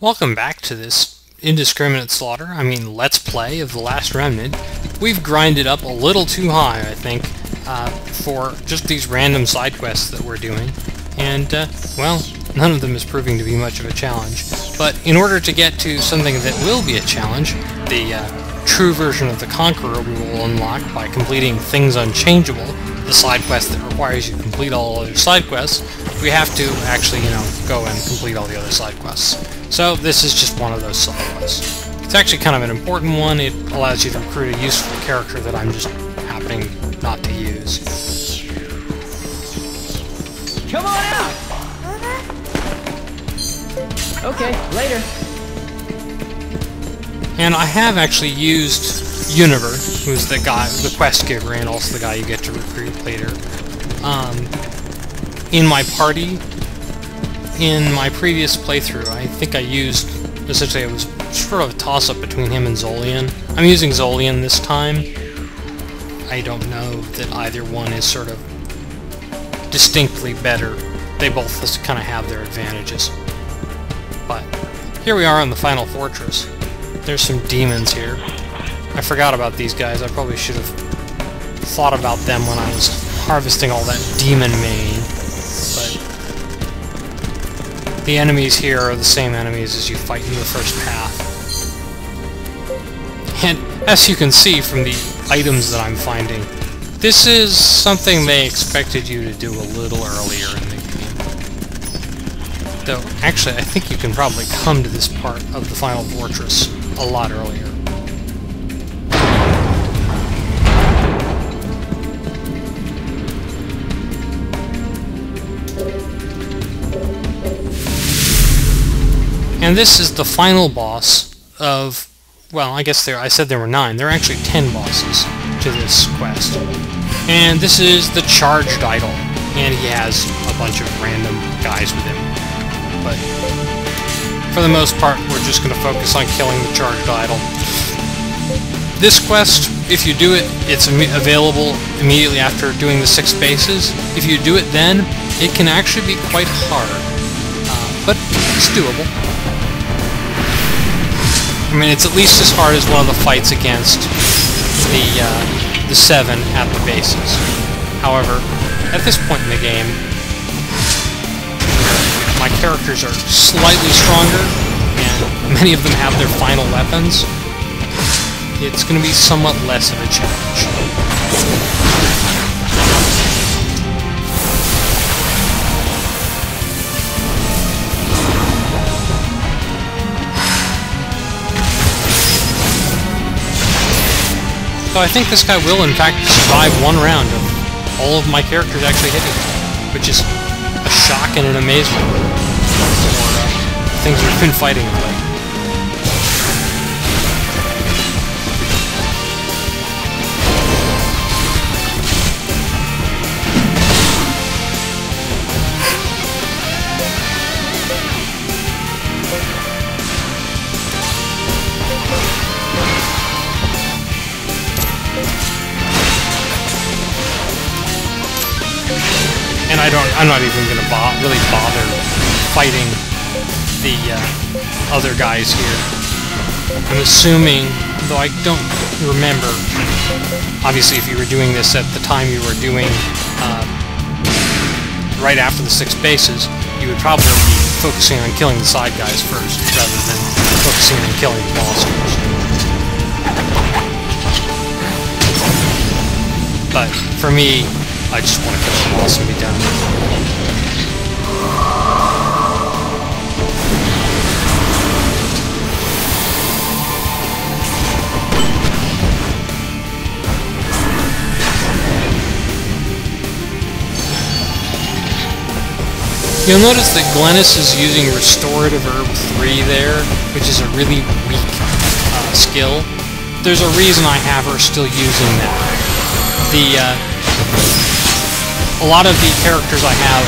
Welcome back to this indiscriminate slaughter, let's play of The Last Remnant. We've grinded up a little too high, I think, for just these random side quests that we're doing. And, well, none of them is proving to be much of a challenge. But in order to get to something that will be a challenge, the true version of the Conqueror we will unlock by completing Things Unchangeable, the side quest that requires you to complete all other side quests, we have to actually, go and complete all the other side quests. So this is just one of those side quests. It's actually kind of an important one. It allows you to recruit a useful character that I'm just happening not to use. Come on out! Okay, later. And I have actually used Univer, who's the guy, the quest giver, and also the guy you get to recruit later, in my party. In my previous playthrough, I think I used, essentially it was sort of a toss-up between him and Zolean. I'm using Zolean this time. I don't know that either one is sort of distinctly better. They both just kind of have their advantages. But here we are on the final fortress. There's some demons here. I forgot about these guys. I probably should have thought about them when I was harvesting all that demon mane. But the enemies here are the same enemies as you fight in the first path. And as you can see from the items that I'm finding, this is something they expected you to do a little earlier in the game. Though, actually, I think you can probably come to this part of the final fortress a lot earlier. And this is the final boss of, well, I guess I said there were 9. There are actually 10 bosses to this quest. And this is the Charged Idol, and he has a bunch of random guys with him. But for the most part, we're just going to focus on killing the Charged Idol. This quest, if you do it, it's available immediately after doing the 6 bases. If you do it then, it can actually be quite hard, but it's doable. It's at least as hard as one of the fights against the 7 at the bases. However, at this point in the game, my characters are slightly stronger, and many of them have their final weapons. It's going to be somewhat less of a challenge. So I think this guy will, in fact, survive one round of all of my characters actually hitting him, which is a shock and an amazement for things we've been fighting of late. And I'm not even going to really bother fighting the other guys here. I'm assuming, though I don't remember, obviously if you were doing this at the time you were doing right after the 6 bases, you would probably be focusing on killing the side guys first, rather than focusing on killing the boss first. But for me, I just want to kill the boss and be done with it. You'll notice that Glenys is using Restorative Herb 3 there, which is a really weak skill. There's a reason I have her still using that. A lot of the characters I have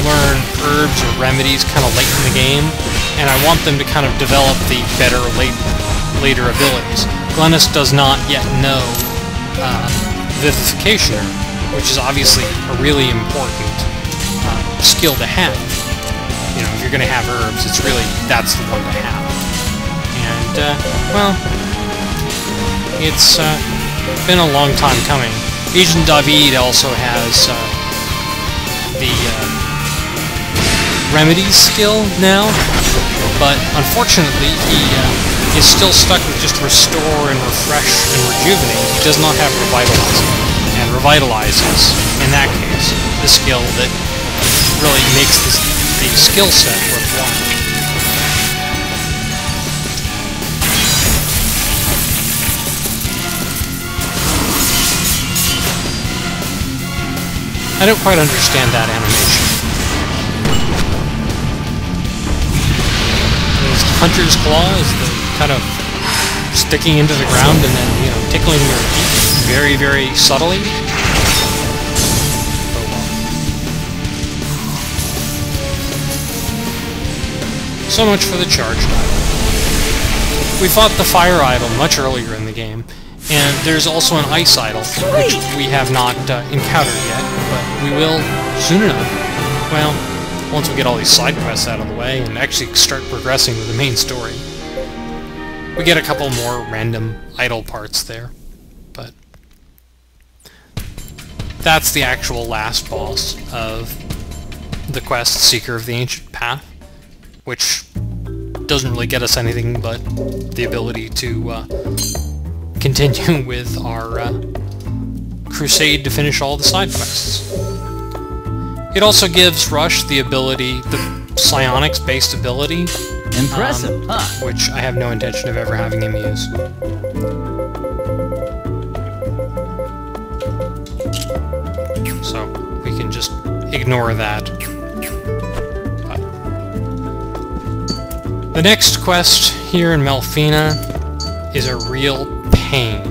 learn herbs or remedies kind of late in the game, and I want them to kind of develop the better later abilities. Glenys does not yet know Vivification, which is obviously a really important skill to have. you know, if you're going to have herbs, it's really, that's the one to have. And, well, it's been a long time coming. Agent David also has the remedies skill now, but unfortunately he is still stuck with just restore and refresh and rejuvenate. He does not have revitalize, and revitalize is, in that case, the skill that really makes the skill set worthwhile. I don't quite understand that animation. Those hunter's claws, the kind of sticking into the ground and then, you know, tickling your feet very, very subtly. Oh well. So much for the charged idol. We fought the fire idol much earlier in the game, and there's also an ice idol, which we have not encountered yet, but we will soon enough. Well, once we get all these side quests out of the way and actually start progressing with the main story. We get a couple more random idle parts there, but that's the actual last boss of the quest Seeker of the Ancient Path, which doesn't really get us anything but the ability to continue with our crusade to finish all the side quests. It also gives Rush the ability, the psionics-based ability, impressive, huh? Which I have no intention of ever having him use. So we can just ignore that. But the next quest here in Melfina is a real pain.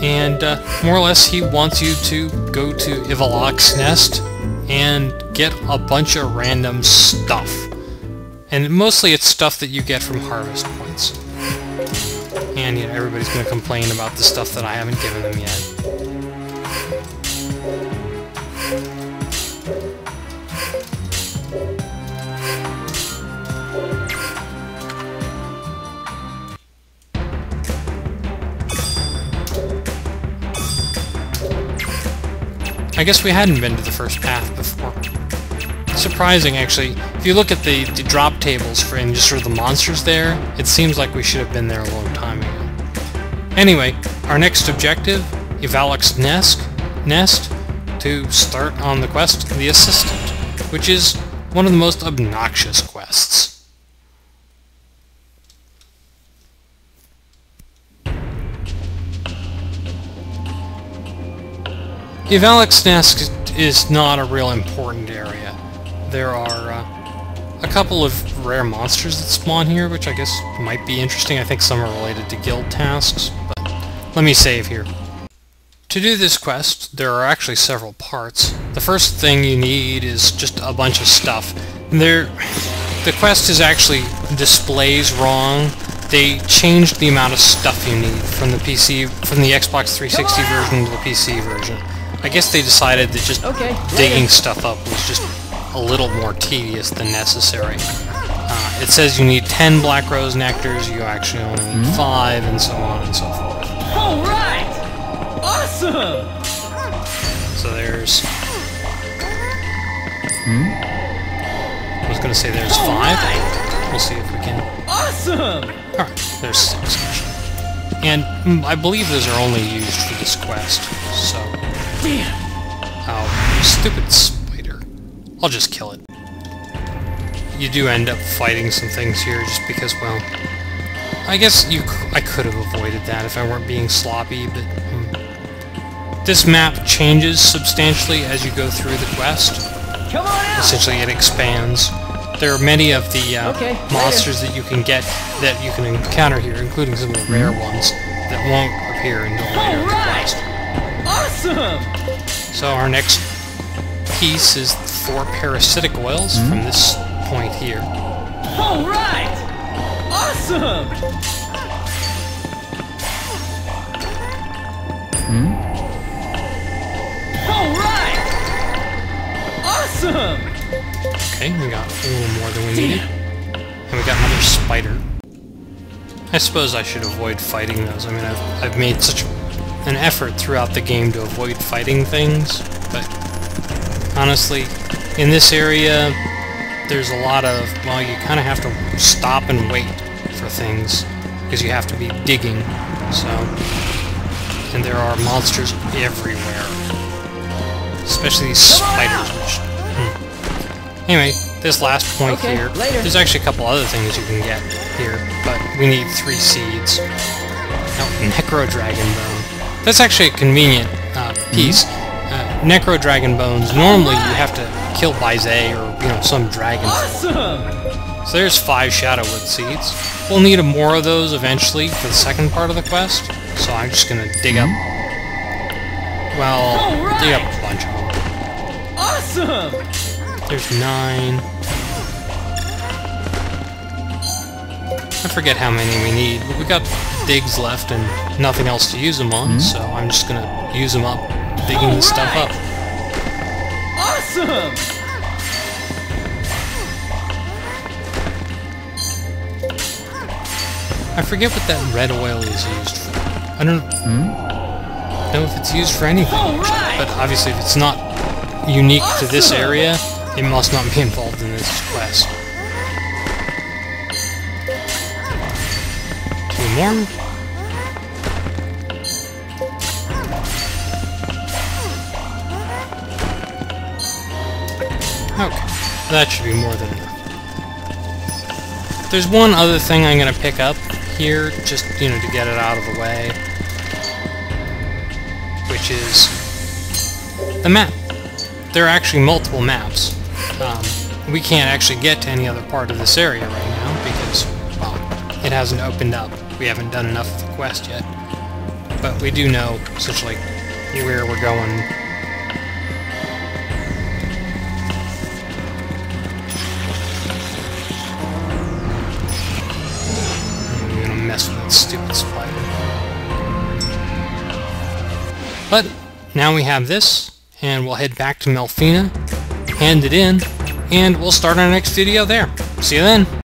And more or less he wants you to go to Ivalok's nest and get a bunch of random stuff. And mostly it's stuff that you get from harvest points. And you know, everybody's going to complain about the stuff that I haven't given them yet. I guess we hadn't been to the first path before. Surprising, actually. If you look at the drop tables for and just sort of the monsters there, it seems like we should have been there a long time ago. Anyway, our next objective, Ivalok's nest, to start on the quest, The Assistant, which is one of the most obnoxious quests. Ivalok's nest is not a real important area. There are a couple of rare monsters that spawn here, which I guess might be interesting. I think some are related to guild tasks, but let me save here. To do this quest, there are actually several parts. The first thing you need is just a bunch of stuff. The quest is actually displays wrong. They changed the amount of stuff you need from the Xbox 360 version to the PC version. I guess they decided that just digging stuff up was just a little more tedious than necessary. It says you need 10 Black Rose Nectars, you actually only need 5, and so on and so forth. Alright! Awesome! So there's... I was going to say there's 5. We'll see if we can... Awesome! Alright, there's 6 actually. And I believe those are only used for this quest, so... Damn! Oh, stupid spider. I'll just kill it. You do end up fighting some things here just because, well... I guess I could have avoided that if I weren't being sloppy, but... This map changes substantially as you go through the quest. Come on out! Essentially, it expands. There are many of the monsters that you can get, that you can encounter here, including some of the rare ones, that won't appear until later in the quest. Awesome! So our next piece is 4 parasitic oils from this point here. Alright! Awesome! Awesome! Okay, we got a little more than we needed. And we got another spider. I suppose I should avoid fighting those. I mean, I've made such an effort throughout the game to avoid fighting things, but honestly, in this area, there's a lot of, well, you kind of have to stop and wait for things, because you have to be digging, so... And there are monsters everywhere. Especially these spiders. Anyway, this last point here, there's actually a couple other things you can get here, but we need 3 seeds. Oh, Necro Dragon Bone. That's actually a convenient piece. Necro Dragon Bones, normally you have to kill Baizé or, you know, some dragon. Awesome! So there's 5 Shadowwood seeds. We'll need more of those eventually for the second part of the quest, so I'm just gonna dig up... Well, dig up a bunch of them. Awesome! There's 9. I forget how many we need, but we got digs left and nothing else to use them on, so I'm just gonna use them up, digging this stuff up. Awesome! I forget what that red oil is used for. I don't know if it's used for anything, but obviously if it's not unique to this area, it must not be involved in this quest. 2 more. Okay, that should be more than enough. There's one other thing I'm going to pick up here, just, you know, to get it out of the way, which is the map. There are actually multiple maps. We can't actually get to any other part of this area right now because, well, it hasn't opened up. We haven't done enough of the quest yet. But we do know, essentially, where we're going. I'm gonna mess with that stupid spider. But now we have this, and we'll head back to Melfina, hand it in, and we'll start our next video there. See you then!